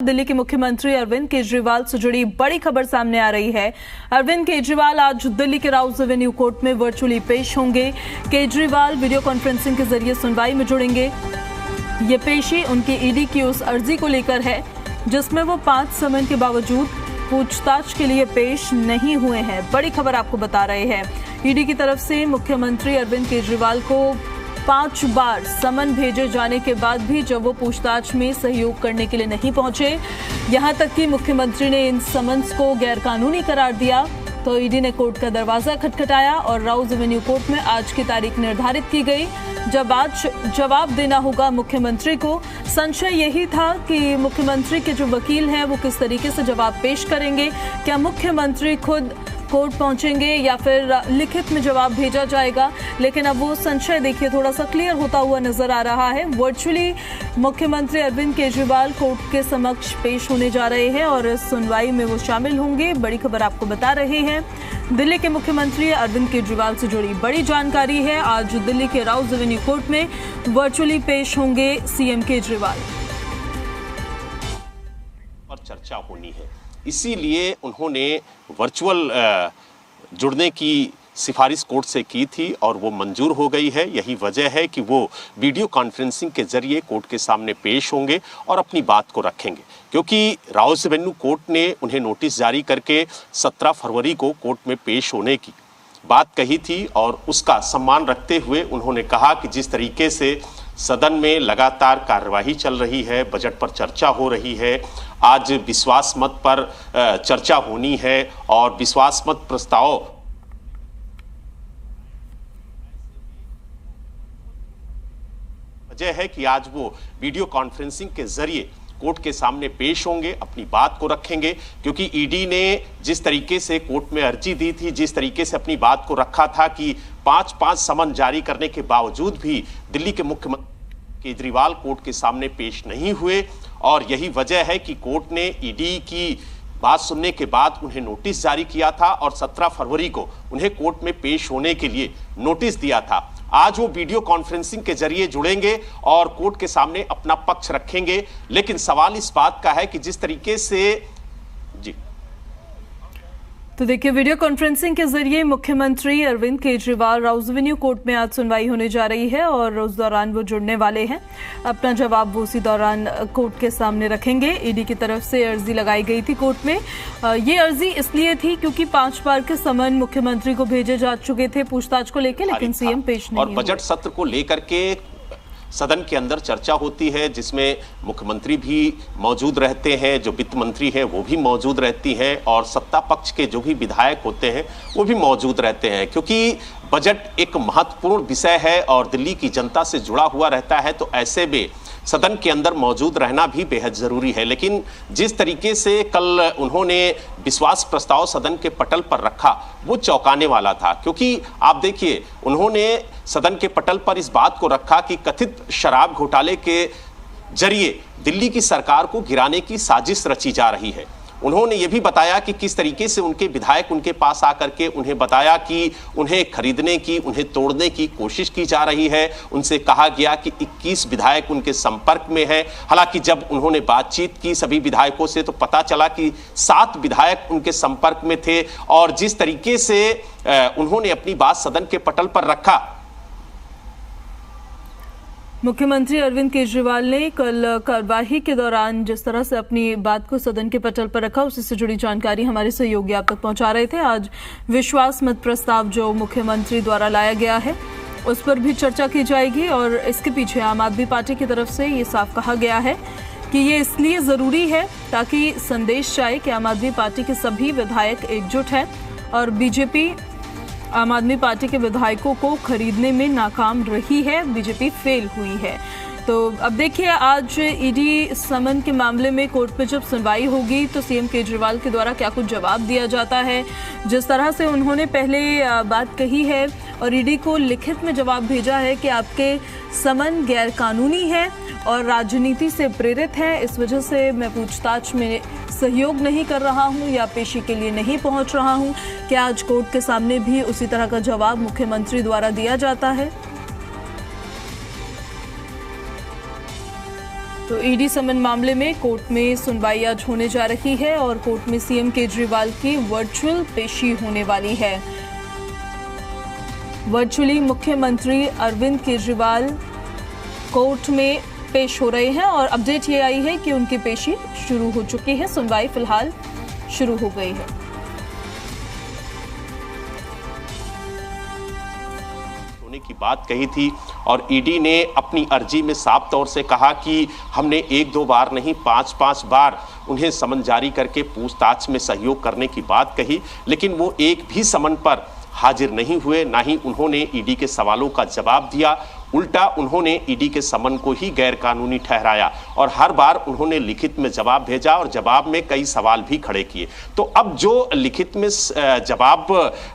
दिल्ली के मुख्यमंत्री अरविंद केजरीवाल से जुड़ी बड़ी खबर सामने आ रही है। अरविंद केजरीवाल आज दिल्ली के राउज एवेन्यू कोर्ट में वर्चुअली पेश होंगे। केजरीवाल वीडियो कॉन्फ्रेंसिंग के जरिए सुनवाई में जुड़ेंगे। ये पेशी उनकी ईडी की उस अर्जी को लेकर है जिसमें वो 5 समन के बावजूद पूछताछ के लिए पेश नहीं हुए हैं। बड़ी खबर आपको बता रहे हैं, ईडी की तरफ से मुख्यमंत्री अरविंद केजरीवाल को 5 बार समन भेजे जाने के बाद भी जब वो पूछताछ में सहयोग करने के लिए नहीं पहुंचे, यहां तक कि मुख्यमंत्री ने इन समन्स को गैरकानूनी करार दिया, तो ईडी ने कोर्ट का दरवाजा खटखटाया और राउज एवेन्यू कोर्ट में आज की तारीख निर्धारित की गई जब आज जवाब देना होगा मुख्यमंत्री को। संशय यही था कि मुख्यमंत्री के जो वकील हैं वो किस तरीके से जवाब पेश करेंगे, क्या मुख्यमंत्री खुद कोर्ट पहुंचेंगे या फिर लिखित में जवाब भेजा जाएगा, लेकिन अब वो संशय देखिए थोड़ा सा क्लियर होता हुआ नजर आ रहा है। वर्चुअली मुख्यमंत्री अरविंद केजरीवाल कोर्ट के समक्ष पेश होने जा रहे हैं और इस सुनवाई में वो शामिल होंगे। बड़ी खबर आपको बता रहे हैं, दिल्ली के मुख्यमंत्री अरविंद केजरीवाल से जुड़ी बड़ी जानकारी है। आज दिल्ली के राउज एवेन्यू कोर्ट में वर्चुअली पेश होंगे सीएम केजरीवाल। पर चर्चा होनी है, इसीलिए उन्होंने वर्चुअल जुड़ने की सिफारिश कोर्ट से की थी और वो मंजूर हो गई है। यही वजह है कि वो वीडियो कॉन्फ्रेंसिंग के जरिए कोर्ट के सामने पेश होंगे और अपनी बात को रखेंगे, क्योंकि राउज एवेन्यू कोर्ट ने उन्हें नोटिस जारी करके 17 फरवरी को कोर्ट में पेश होने की बात कही थी और उसका सम्मान रखते हुए उन्होंने कहा कि जिस तरीके से सदन में लगातार कार्यवाही चल रही है, बजट पर चर्चा हो रही है, आज विश्वास मत पर चर्चा होनी है और विश्वास मत प्रस्ताव वजह है कि आज वो वीडियो कॉन्फ्रेंसिंग के जरिए कोर्ट के सामने पेश होंगे, अपनी बात को रखेंगे, क्योंकि ईडी ने जिस तरीके से कोर्ट में अर्जी दी थी, जिस तरीके से अपनी बात को रखा था कि 5 समन जारी करने के बावजूद भी दिल्ली के मुख्यमंत्री केजरीवाल कोर्ट के सामने पेश नहीं हुए और यही वजह है कि कोर्ट ने ईडी की बात सुनने के बाद उन्हें नोटिस जारी किया था और 17 फरवरी को उन्हें कोर्ट में पेश होने के लिए नोटिस दिया था। आज वो वीडियो कॉन्फ्रेंसिंग के जरिए जुड़ेंगे और कोर्ट के सामने अपना पक्ष रखेंगे, लेकिन सवाल इस बात का है कि जिस तरीके से जी तो देखिए, वीडियो कॉन्फ्रेंसिंग के जरिए मुख्यमंत्री अरविंद केजरीवाल राउज एवेन्यू कोर्ट में आज सुनवाई होने जा रही है और उस दौरान वो जुड़ने वाले हैं। अपना जवाब वो उसी दौरान कोर्ट के सामने रखेंगे। ईडी की तरफ से अर्जी लगाई गई थी कोर्ट में। ये अर्जी इसलिए थी क्योंकि 5 बार के समन मुख्यमंत्री को भेजे जा चुके थे पूछताछ को लेकर, लेकिन सीएम पेश नहीं और बजट सत्र को लेकर के सदन के अंदर चर्चा होती है जिसमें मुख्यमंत्री भी मौजूद रहते हैं, जो वित्त मंत्री हैं वो भी मौजूद रहती हैं और सत्ता पक्ष के जो भी विधायक होते हैं वो भी मौजूद रहते हैं, क्योंकि बजट एक महत्वपूर्ण विषय है और दिल्ली की जनता से जुड़ा हुआ रहता है, तो ऐसे में सदन के अंदर मौजूद रहना भी बेहद जरूरी है। लेकिन जिस तरीके से कल उन्होंने विश्वास प्रस्ताव सदन के पटल पर रखा वो चौंकाने वाला था, क्योंकि आप देखिए उन्होंने सदन के पटल पर इस बात को रखा कि कथित शराब घोटाले के जरिए दिल्ली की सरकार को गिराने की साजिश रची जा रही है। उन्होंने ये भी बताया कि किस तरीके से उनके विधायक उनके पास आकर के उन्हें बताया कि उन्हें खरीदने की, उन्हें तोड़ने की कोशिश की जा रही है। उनसे कहा गया कि 21 विधायक उनके संपर्क में हैं। हालांकि जब उन्होंने बातचीत की सभी विधायकों से तो पता चला कि 7 विधायक उनके संपर्क में थे और जिस तरीके से उन्होंने अपनी बात सदन के पटल पर रखा। मुख्यमंत्री अरविंद केजरीवाल ने कल कार्यवाही के दौरान जिस तरह से अपनी बात को सदन के पटल पर रखा, उसी से जुड़ी जानकारी हमारे सहयोगी आप तक पहुंचा रहे थे। आज विश्वास मत प्रस्ताव जो मुख्यमंत्री द्वारा लाया गया है उस पर भी चर्चा की जाएगी और इसके पीछे आम आदमी पार्टी की तरफ से ये साफ कहा गया है कि ये इसलिए जरूरी है ताकि संदेश जाए कि आम आदमी पार्टी के सभी विधायक एकजुट हैं और बीजेपी आम आदमी पार्टी के विधायकों को खरीदने में नाकाम रही है, बीजेपी फेल हुई है। तो अब देखिए, आज ईडी समन के मामले में कोर्ट में जब सुनवाई होगी तो सीएम केजरीवाल के द्वारा क्या कुछ जवाब दिया जाता है। जिस तरह से उन्होंने पहले बात कही है और ईडी को लिखित में जवाब भेजा है कि आपके समन गैरकानूनी है और राजनीति से प्रेरित है, इस वजह से मैं पूछताछ में सहयोग नहीं कर रहा हूं या पेशी के लिए नहीं पहुंच रहा हूं। क्या आज कोर्ट के सामने भी उसी तरह का जवाब मुख्यमंत्री द्वारा दिया जाता है? तो ईडी समन मामले में कोर्ट में सुनवाई आज होने जा रही है और कोर्ट में सीएम केजरीवाल की वर्चुअल पेशी होने वाली है। वर्चुअली मुख्यमंत्री अरविंद केजरीवाल कोर्ट में पेश हो रहे हैं और अपडेट ये आई है कि उनकी पेशी शुरू हो चुकी है। सुनवाई फिलहाल शुरू हो गई है। की बात कही थी और ईडी ने अपनी अर्जी में साफ तौर से कहा कि हमने 1-2 बार नहीं 5-5 बार उन्हें समन जारी करके पूछताछ में सहयोग करने की बात कही, लेकिन वो एक भी समन पर हाजिर नहीं हुए, ना ही उन्होंने ईडी के सवालों का जवाब दिया। उल्टा उन्होंने ईडी के समन को ही गैरकानूनी ठहराया और हर बार उन्होंने लिखित में जवाब भेजा और जवाब में कई सवाल भी खड़े किए। तो अब जो लिखित में जवाब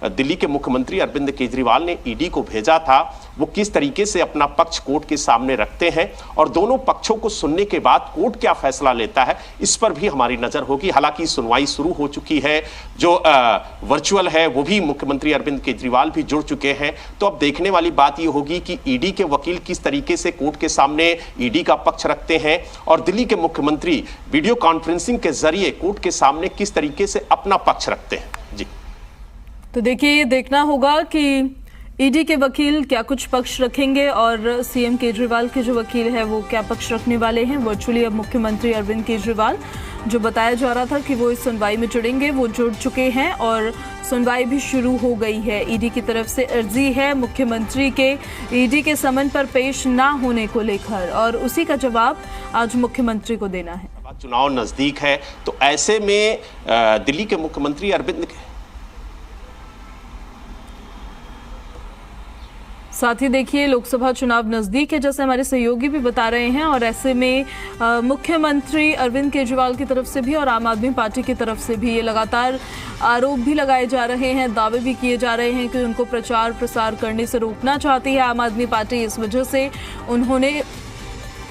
दिल्ली के मुख्यमंत्री अरविंद केजरीवाल ने ईडी को भेजा था, वो किस तरीके से अपना पक्ष कोर्ट के सामने रखते हैं और दोनों पक्षों को सुनने के बाद कोर्ट क्या फैसला लेता है, इस पर भी हमारी नजर होगी। हालांकि सुनवाई शुरू हो चुकी है, जो वर्चुअल है वो भी मुख्यमंत्री अरविंद केजरीवाल भी जुड़ चुके हैं। तो अब देखने वाली बात ये होगी कि ईडी के वकील किस तरीके से कोर्ट के सामने ईडी का पक्ष रखते हैं और दिल्ली के मुख्यमंत्री वीडियो कॉन्फ्रेंसिंग के जरिए कोर्ट के सामने किस तरीके से अपना पक्ष रखते हैं। जी, तो देखिए, ये देखना होगा कि ईडी के वकील क्या कुछ पक्ष रखेंगे और सीएम केजरीवाल के जो वकील है वो क्या पक्ष रखने वाले हैं। वर्चुअली अब मुख्यमंत्री अरविंद केजरीवाल, जो बताया जा रहा था कि वो इस सुनवाई में जुड़ेंगे, वो जुड़ चुके हैं और सुनवाई भी शुरू हो गई है। ईडी की तरफ से अर्जी है मुख्यमंत्री के ईडी के समन पर पेश ना होने को लेकर और उसी का जवाब आज मुख्यमंत्री को देना है। चुनाव नजदीक है, तो ऐसे में दिल्ली के मुख्यमंत्री अरविंद, साथ ही देखिए लोकसभा चुनाव नजदीक है जैसे हमारे सहयोगी भी बता रहे हैं और ऐसे में मुख्यमंत्री अरविंद केजरीवाल की तरफ से भी और आम आदमी पार्टी की तरफ से भी ये लगातार आरोप भी लगाए जा रहे हैं, दावे भी किए जा रहे हैं कि उनको प्रचार प्रसार करने से रोकना चाहती है आम आदमी पार्टी। इस वजह से उन्होंने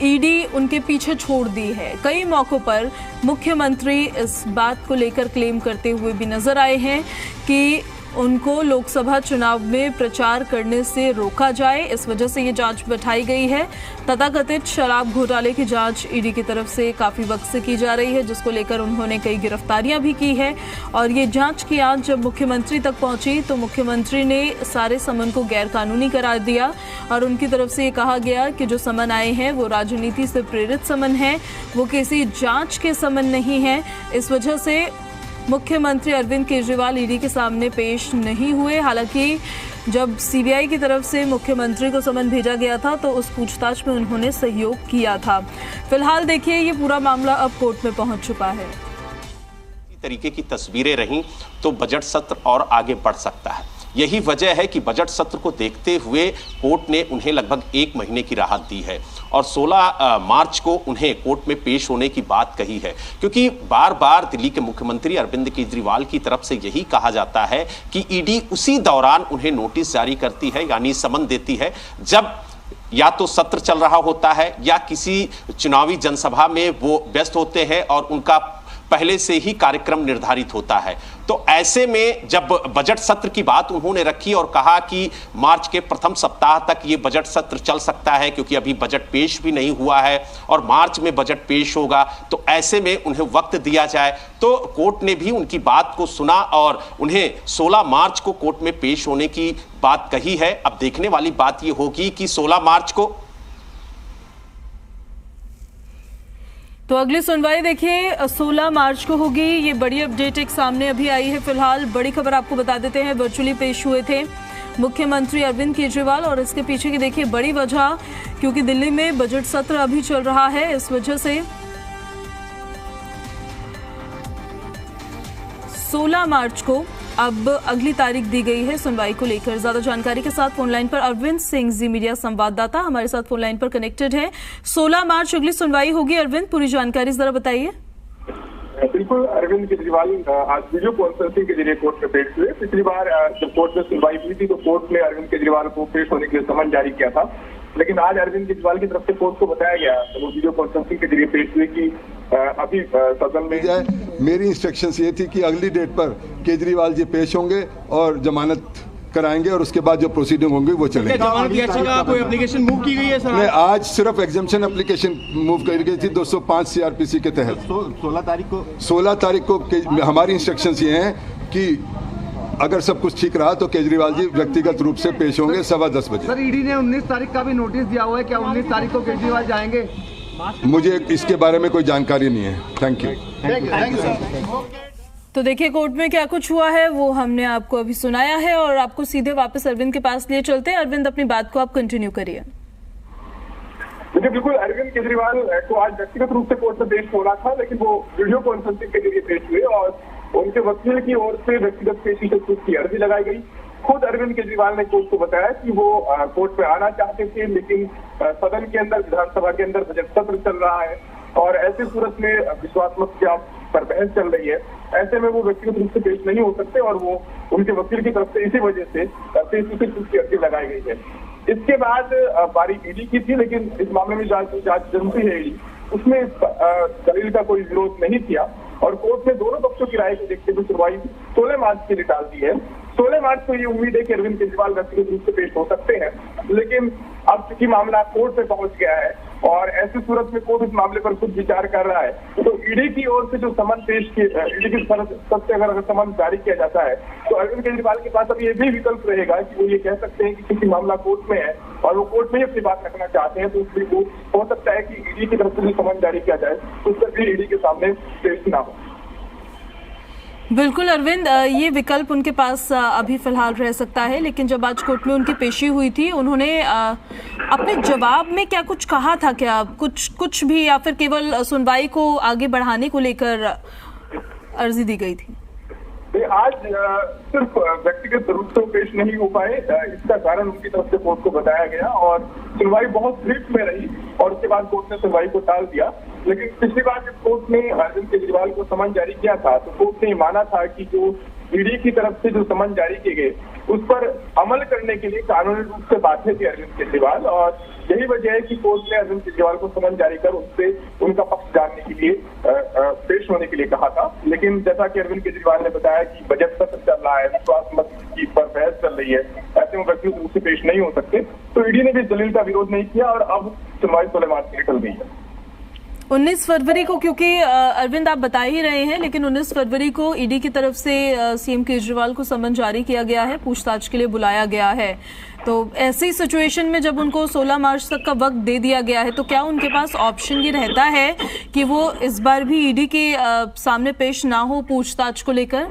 ईडी उनके पीछे छोड़ दी है। कई मौकों पर मुख्यमंत्री इस बात को लेकर क्लेम करते हुए भी नजर आए हैं कि उनको लोकसभा चुनाव में प्रचार करने से रोका जाए, इस वजह से ये जांच बैठाई गई है। तथाकथित शराब घोटाले की जांच ईडी की तरफ से काफ़ी वक्त से की जा रही है, जिसको लेकर उन्होंने कई गिरफ्तारियां भी की है और ये जांच की आज जब मुख्यमंत्री तक पहुंची तो मुख्यमंत्री ने सारे समन को गैरकानूनी करार दिया और उनकी तरफ से ये कहा गया कि जो समन आए हैं वो राजनीति से प्रेरित समन है, वो किसी जाँच के समन नहीं है। इस वजह से मुख्यमंत्री अरविंद केजरीवाल ईडी के सामने पेश नहीं हुए। हालांकि जब सीबीआई की तरफ से मुख्यमंत्री को समन भेजा गया था तो उस पूछताछ में उन्होंने सहयोग किया था। फिलहाल देखिए, ये पूरा मामला अब कोर्ट में पहुंच चुका है। इसी तरीके की तस्वीरें रहीं तो बजट सत्र और आगे बढ़ सकता है। यही वजह है कि बजट सत्र को देखते हुए कोर्ट ने उन्हें लगभग 1 महीने की राहत दी है और 16 मार्च को उन्हें कोर्ट में पेश होने की बात कही है, क्योंकि बार बार दिल्ली के मुख्यमंत्री अरविंद केजरीवाल की तरफ से यही कहा जाता है कि ईडी उसी दौरान उन्हें नोटिस जारी करती है, यानी समन देती है, जब या तो सत्र चल रहा होता है या किसी चुनावी जनसभा में वो व्यस्त होते हैं और उनका पहले से ही कार्यक्रम निर्धारित होता है। तो ऐसे में जब बजट सत्र की बात उन्होंने रखी और कहा कि मार्च के प्रथम सप्ताह तक ये बजट सत्र चल सकता है, क्योंकि अभी बजट पेश भी नहीं हुआ है और मार्च में बजट पेश होगा, तो ऐसे में उन्हें वक्त दिया जाए। तो कोर्ट ने भी उनकी बात को सुना और उन्हें 16 मार्च को कोर्ट में पेश होने की बात कही है। अब देखने वाली बात ये होगी कि 16 मार्च को तो अगली सुनवाई देखिए 16 मार्च को होगी। ये बड़ी अपडेट एक सामने अभी आई है। फिलहाल बड़ी खबर आपको बता देते हैं, वर्चुअली पेश हुए थे मुख्यमंत्री अरविंद केजरीवाल और इसके पीछे की देखिए बड़ी वजह, क्योंकि दिल्ली में बजट सत्र अभी चल रहा है, इस वजह से 16 मार्च को अब अगली तारीख दी गई है सुनवाई को लेकर। ज्यादा जानकारी के साथ फोनलाइन पर अरविंद सिंह, जी मीडिया संवाददाता, हमारे साथ फोनलाइन पर कनेक्टेड है। 16 मार्च अगली सुनवाई होगी। अरविंद, पूरी जानकारी जरा बताइए। बिल्कुल, अरविंद केजरीवाल आज वीडियो कॉन्फ्रेंसिंग के जरिए कोर्ट में पेश हुए। पिछली बार जब कोर्ट में सुनवाई हुई थी तो कोर्ट ने अरविंद केजरीवाल को पेश होने के लिए समन जारी किया था, लेकिन आज अरविंद केजरीवाल की तरफ से कोर्ट को बताया गया, तो वो वीडियो कॉन्फ्रेंसिंग के जरिए पेश हुए कि अभी सदन में मेरी इंस्ट्रक्शंस ये थी कि अगली डेट पर केजरीवाल जी पेश होंगे और जमानत कराएंगे और उसके बाद जो प्रोसीडिंग होंगी वो चलेंगे। जमानत याचिका कोई एप्लीकेशन मूव की गई है सर? नहीं, आज सिर्फ एग्जाम्पशन एप्लीकेशन मूव कर गई थी 205 सीआरपीसी के तहत। 16 तारीख को हमारी इंस्ट्रक्शंस ये हैं कि अगर सब कुछ ठीक रहा तो केजरीवाल जी व्यक्तिगत रूप से पेश होंगे 10:15 बजे। सर, ईडी ने 19 तारीख का भी नोटिस दिया हुआ है, क्या 19 तारीख को केजरीवाल जाएंगे? मुझे इसके बारे में कोई जानकारी नहीं है। Thank you sir. तो देखिए कोर्ट में क्या कुछ हुआ है वो हमने आपको अभी सुनाया है और आपको सीधे वापस अरविंद के पास लिए चलते हैं। अरविंद, अपनी बात को आप कंटिन्यू करिए। देखिए, बिल्कुल अरविंद केजरीवाल को आज व्यक्तिगत रूप से कोर्ट में पेश होना था, लेकिन वो वीडियो कॉन्फ्रेंसिंग के जरिए पेश हुए और उनके वकील की ओर से व्यक्तिगत पेशी से छूट की अर्जी लगाई गई। खुद अरविंद केजरीवाल ने कोर्ट को बताया कि वो कोर्ट में आना चाहते थे, लेकिन सदन के अंदर, विधानसभा के अंदर बजट सत्र चल रहा है और ऐसी सूरत में विश्वास मत पर बहस चल रही है। ऐसे में वो व्यक्तिगत रूप से पेश नहीं हो सकते और वो उनके वकील की तरफ से इसी वजह से पेशी से छूट की अर्जी लगाई गई है। इसके बाद बारी ईडी की थी, लेकिन इस मामले में जांच जरूरी है ईडी, उसमें इस दलील का कोई विरोध नहीं किया और कोर्ट ने दोनों पक्षों की राय को देखते हुए सुनवाई 16 मार्च के लिए टाल दी है। 16 मार्च को ये उम्मीद है कि अरविंद केजरीवाल व्यक्तिगत रूप से पेश हो सकते हैं, लेकिन अब चूंकि मामला कोर्ट में पहुंच गया है और ऐसी सूरत में कोर्ट इस मामले पर खुद विचार कर रहा है, तो ईडी की ओर से जो समन पेश किए, ईडी की तरफ से अगर समन जारी किया जाता है तो अरविंद केजरीवाल के पास अब ये भी विकल्प रहेगा कि वो ये कह सकते हैं कि किसी मामला कोर्ट में है और वो कोर्ट में ही अपनी बात रखना चाहते हैं, तो इसलिए वो हो सकता है कि ईडी की तरफ से जो समन जारी किया जाए तो उस पर भी ईडी के सामने पेश ना हो। बिल्कुल अरविंद, ये विकल्प उनके पास अभी फिलहाल रह सकता है, लेकिन जब आज कोर्ट में उनकी पेशी हुई थी उन्होंने अपने जवाब में क्या कुछ कहा था? क्या कुछ भी, या फिर केवल सुनवाई को आगे बढ़ाने को लेकर अर्जी दी गई थी? आज सिर्फ व्यक्तिगत रूप से पेश नहीं हो पाए, इसका कारण उनकी तरफ से कोर्ट को बताया गया और सुनवाई बहुत ब्रीफ में रही और उसके बाद कोर्ट ने सुनवाई को टाल दिया। लेकिन पिछली बार जब कोर्ट ने अरविंद केजरीवाल को समन जारी किया था तो कोर्ट ने माना था कि जो ईडी की तरफ से जो समन जारी किए गए उस पर अमल करने के लिए कानूनी रूप से बाध्य थे अरविंद केजरीवाल और यही वजह है कि कोर्ट ने अरविंद केजरीवाल को समन जारी कर उससे उनका पक्ष जानने के लिए पेश होने के लिए कहा था। लेकिन जैसा कि अरविंद केजरीवाल ने बताया कि बजट सत्र चल रहा है, विश्वास मत की पर बहस चल रही है, ऐसे में व्यक्तिगत रूप से पेश नहीं हो सकते, तो ईडी ने भी दलील का विरोध नहीं किया और अब सुनवाई 16 मार्च की निकल गई है। 19 फरवरी को, क्योंकि अरविंद आप बता ही रहे हैं, लेकिन 19 फरवरी को ईडी की तरफ से सीएम केजरीवाल को समन जारी किया गया है, पूछताछ के लिए बुलाया गया है। तो ऐसी सिचुएशन में जब उनको 16 मार्च तक का वक्त दे दिया गया है तो क्या उनके पास ऑप्शन ये रहता है कि वो इस बार भी ईडी के सामने पेश ना हो पूछताछ को लेकर?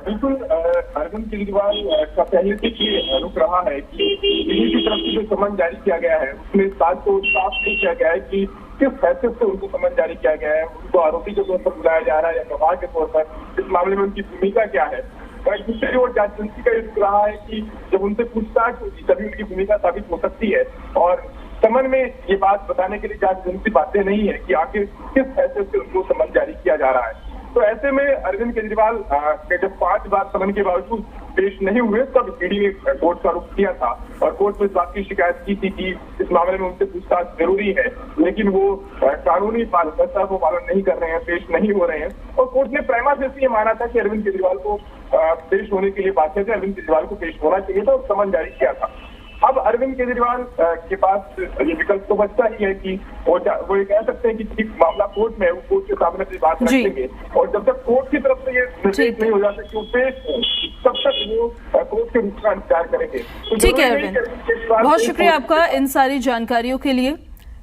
बिल्कुल, अरविंद केजरीवाल का पहले से ही रुख रहा है कि ईडी की तरफ से जो समन जारी किया गया है उसमें इस बात को साफ नहीं किया गया है कि किस हैसियत से उनको समन जारी किया गया है, उनको आरोपी के तौर पर बुलाया जा रहा है या गवाह के तौर पर, इस मामले में उनकी भूमिका क्या है। दूसरी ओर जांच एजेंसी का ये रुख रहा है कि जब उनसे पूछताछ होगी तभी उनकी भूमिका साबित हो सकती है और समन में ये बात बताने के लिए जांच एजेंसी बातें नहीं है कि आखिर किस हैसियत से उनको समन जारी किया जा रहा है। तो ऐसे में अरविंद केजरीवाल के जब 5 बार समन के बावजूद पेश नहीं हुए तब ईडी ने कोर्ट का रुख किया था और कोर्ट में इस बात की शिकायत की थी कि इस मामले में उनसे पूछताछ जरूरी है, लेकिन वो कानूनी व्यवस्था को पालन नहीं कर रहे हैं, पेश नहीं हो रहे हैं और कोर्ट ने प्राइमा फेसी ये माना था कि अरविंद केजरीवाल को पेश होने के लिए बाध्य थे, अरविंद केजरीवाल को पेश होना चाहिए था और समन जारी किया था। अब अरविंद केजरीवाल के पास ये विकल्प तो बचता ही है कि वो ये कह सकते हैं कि ठीक मामला कोर्ट में है, वो कोर्ट के सामने अपनी बात रखेंगे और जब तक कोर्ट की तरफ से ये निर्देश नहीं हो जाता कि वो पेश हो तब तक वो कोर्ट के रुख का इंतजार करेंगे। ठीक है अरविंद, बहुत शुक्रिया आपका इन सारी जानकारियों के लिए।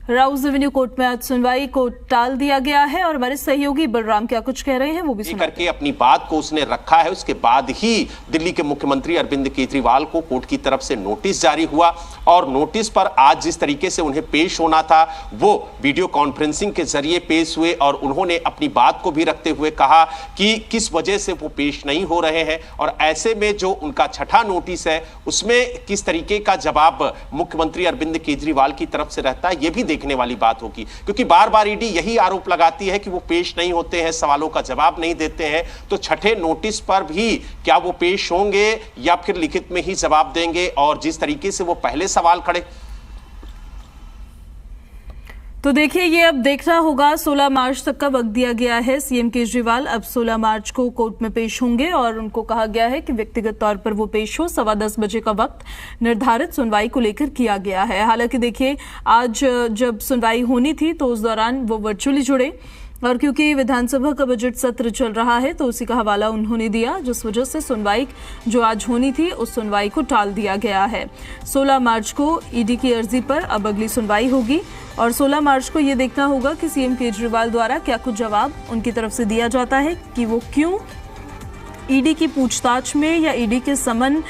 राउज एवेन्यू कोर्ट में आज सुनवाई को टाल दिया गया है और हमारे सहयोगी बलराम क्या कुछ कह रहे हैं वो भी सुनाते हैं। करके अपनी बात को उसने रखा है, उसके बाद ही दिल्ली के मुख्यमंत्री अरविंद केजरीवाल को कोर्ट की तरफ से नोटिस जारी हुआ और नोटिस पर आज जिस तरीके से उन्हें पेश होना था वो वीडियो कॉन्फ्रेंसिंग के जरिए पेश हुए और उन्होंने अपनी बात को भी रखते हुए कहा कि किस वजह से वो पेश नहीं हो रहे हैं और ऐसे में जो उनका छठा नोटिस है उसमें किस तरीके का जवाब मुख्यमंत्री अरविंद केजरीवाल की तरफ से रहता है, ये भी देखने वाली बात होगी क्योंकि बार बार ईडी यही आरोप लगाती है कि वो पेश नहीं होते हैं, सवालों का जवाब नहीं देते हैं। तो छठे नोटिस पर भी क्या वो पेश होंगे या फिर लिखित में ही जवाब देंगे और जिस तरीके से वो पहले सवाल खड़े तो देखिए, ये अब देखना होगा। 16 मार्च तक का वक्त दिया गया है। सीएम केजरीवाल अब 16 मार्च को कोर्ट में पेश होंगे और उनको कहा गया है कि व्यक्तिगत तौर पर वो पेश हो। 10:15 बजे का वक्त निर्धारित सुनवाई को लेकर किया गया है। हालांकि देखिए, आज जब सुनवाई होनी थी तो उस दौरान वो वर्चुअली जुड़े और क्योंकि विधानसभा का बजट सत्र चल रहा है तो उसी का हवाला उन्होंने दिया, जिस वजह से सुनवाई जो आज होनी थी उस सुनवाई को टाल दिया गया है। 16 मार्च को ईडी की अर्जी पर अब अगली सुनवाई होगी और 16 मार्च को ये देखना होगा कि सीएम केजरीवाल द्वारा क्या कुछ जवाब उनकी तरफ से दिया जाता है कि वो क्यों ईडी की पूछताछ में या ईडी के समन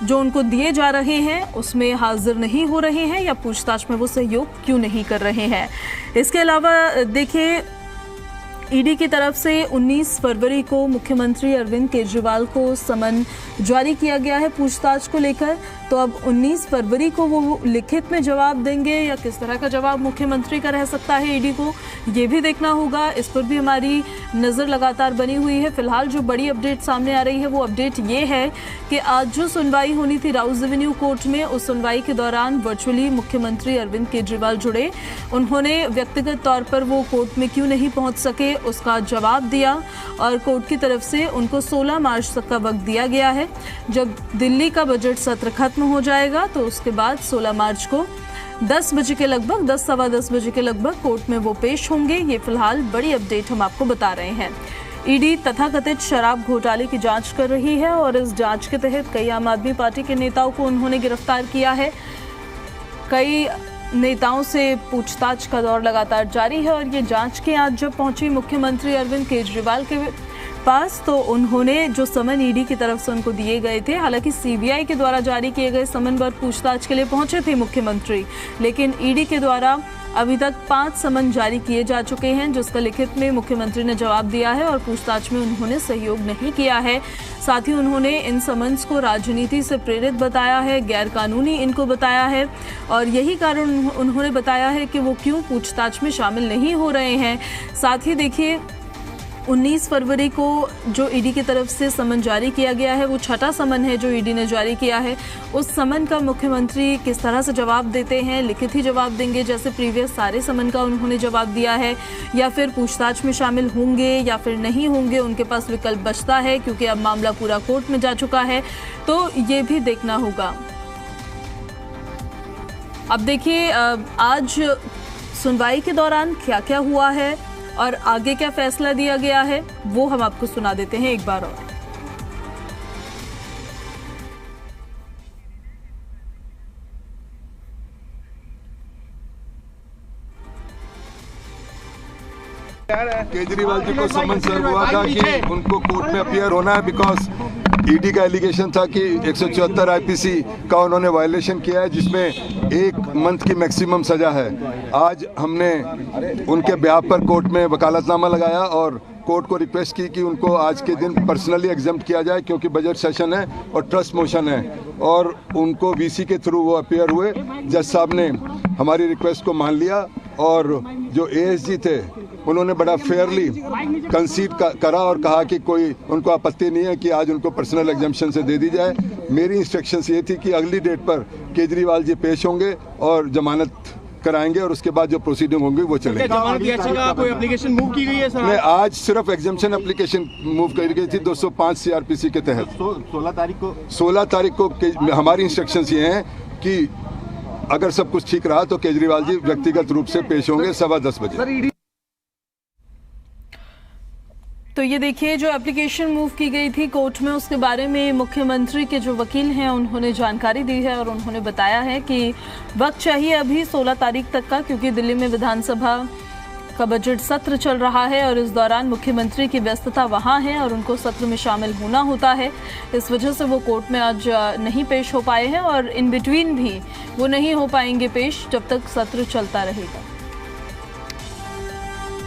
जो उनको दिए जा रहे हैं उसमें हाजिर नहीं हो रहे हैं या पूछताछ में वो सहयोग क्यों नहीं कर रहे हैं। इसके अलावा देखिए, ईडी की तरफ से 19 फरवरी को मुख्यमंत्री अरविंद केजरीवाल को समन जारी किया गया है पूछताछ को लेकर। तो अब 19 फरवरी को वो लिखित में जवाब देंगे या किस तरह का जवाब मुख्यमंत्री का रह सकता है ईडी को, ये भी देखना होगा। इस पर भी हमारी नज़र लगातार बनी हुई है। फिलहाल जो बड़ी अपडेट सामने आ रही है वो अपडेट ये है कि आज जो सुनवाई होनी थी राउज एवेन्यू कोर्ट में, उस सुनवाई के दौरान वर्चुअली मुख्यमंत्री अरविंद केजरीवाल जुड़े। उन्होंने व्यक्तिगत तौर पर वो कोर्ट में क्यों नहीं पहुंच सके उसका जवाब दिया और कोर्ट की तरफ से उनको 16 मार्च तक का वक्त दिया गया है। जब दिल्ली का बजट सत्र खत्म हो जाएगा तो उसके बाद 16 मार्च को 10 बजे के लगभग 10 सवा 10 बजे के लगभग कोर्ट में वो पेश होंगे। ये फिलहाल बड़ी अपडेट हम आपको बता रहे हैं। ईडी तथाकथित शराब घोटाले की जांच कर रही है और इस जांच के तहत कई आम आदमी पार्टी के नेताओं को उन्होंने गिरफ्तार किया है। कई नेताओं से पूछताछ का दौर लगातार जारी है और ये जांच के आज जब पहुंची मुख्यमंत्री अरविंद केजरीवाल के पास तो उन्होंने जो समन ईडी की तरफ से उनको दिए गए थे, हालांकि सीबीआई के द्वारा जारी किए गए समन पर पूछताछ के लिए पहुंचे थे मुख्यमंत्री, लेकिन ईडी के द्वारा अभी तक 5 समन जारी किए जा चुके हैं जिसका लिखित में मुख्यमंत्री ने जवाब दिया है और पूछताछ में उन्होंने सहयोग नहीं किया है। साथ ही उन्होंने इन समन्स को राजनीति से प्रेरित बताया है, गैर कानूनी इनको बताया है और यही कारण उन्होंने बताया है कि वो क्यों पूछताछ में शामिल नहीं हो रहे हैं। साथ ही देखिए, 19 फरवरी को जो ईडी की तरफ से समन जारी किया गया है वो 6ठा समन है जो ईडी ने जारी किया है। उस समन का मुख्यमंत्री किस तरह से जवाब देते हैं, लिखित ही जवाब देंगे जैसे प्रीवियस सारे समन का उन्होंने जवाब दिया है, या फिर पूछताछ में शामिल होंगे या फिर नहीं होंगे, उनके पास विकल्प बचता है क्योंकि अब मामला पूरा कोर्ट में जा चुका है। तो ये भी देखना होगा। अब देखिए, आज सुनवाई के दौरान क्या क्या हुआ है और आगे क्या फैसला दिया गया है वो हम आपको सुना देते हैं एक बार और। केजरीवाल जी को समन सर्व हुआ था कि उनको कोर्ट में अपीयर होना है बिकॉज ईडी का एलिगेशन था कि 174 आईपीसी का उन्होंने वायलेशन किया है जिसमें 1 मंथ की मैक्सिमम सजा है। आज हमने उनके ब्याह पर कोर्ट में वकालतनामा लगाया और कोर्ट को रिक्वेस्ट की कि उनको आज के दिन पर्सनली एग्जम्प्ट किया जाए क्योंकि बजट सेशन है और ट्रस्ट मोशन है और उनको वीसी के थ्रू वो अपीयर हुए। जज साहब ने हमारी रिक्वेस्ट को मान लिया और जो एएसजी थे उन्होंने बड़ा फेयरली कंसीड करा और कहा कि कोई उनको आपत्ति नहीं है कि आज उनको पर्सनल एग्जम्पशन से दे दी जाए। मेरी इंस्ट्रक्शंस ये थी कि अगली डेट पर केजरीवाल जी पेश होंगे और जमानत कराएंगे और उसके बाद जो प्रोसीडिंग होंगी वो चलेगी। कोई एप्लीकेशन मूव की गई है सर? नहीं, आज सिर्फ एग्जम्पशन एप्लीकेशन मूव करी गई थी 205 सीआरपीसी के तहत। 16 तारीख को हमारी इंस्ट्रक्शंस ये हैं कि अगर सब कुछ ठीक रहा तो केजरीवाल जी व्यक्तिगत रूप से पेश होंगे 10:15 बजे। तो ये देखिए, जो एप्लीकेशन मूव की गई थी कोर्ट में उसके बारे में मुख्यमंत्री के जो वकील हैं उन्होंने जानकारी दी है और उन्होंने बताया है कि वक्त चाहिए अभी 16 तारीख तक का, क्योंकि दिल्ली में विधानसभा का बजट सत्र चल रहा है और इस दौरान मुख्यमंत्री की व्यस्तता वहां है और उनको सत्र में शामिल होना होता है। इस वजह से वो कोर्ट में आज नहीं पेश हो पाए हैं और इन बिटवीन भी वो नहीं हो पाएंगे पेश जब तक सत्र चलता रहेगा।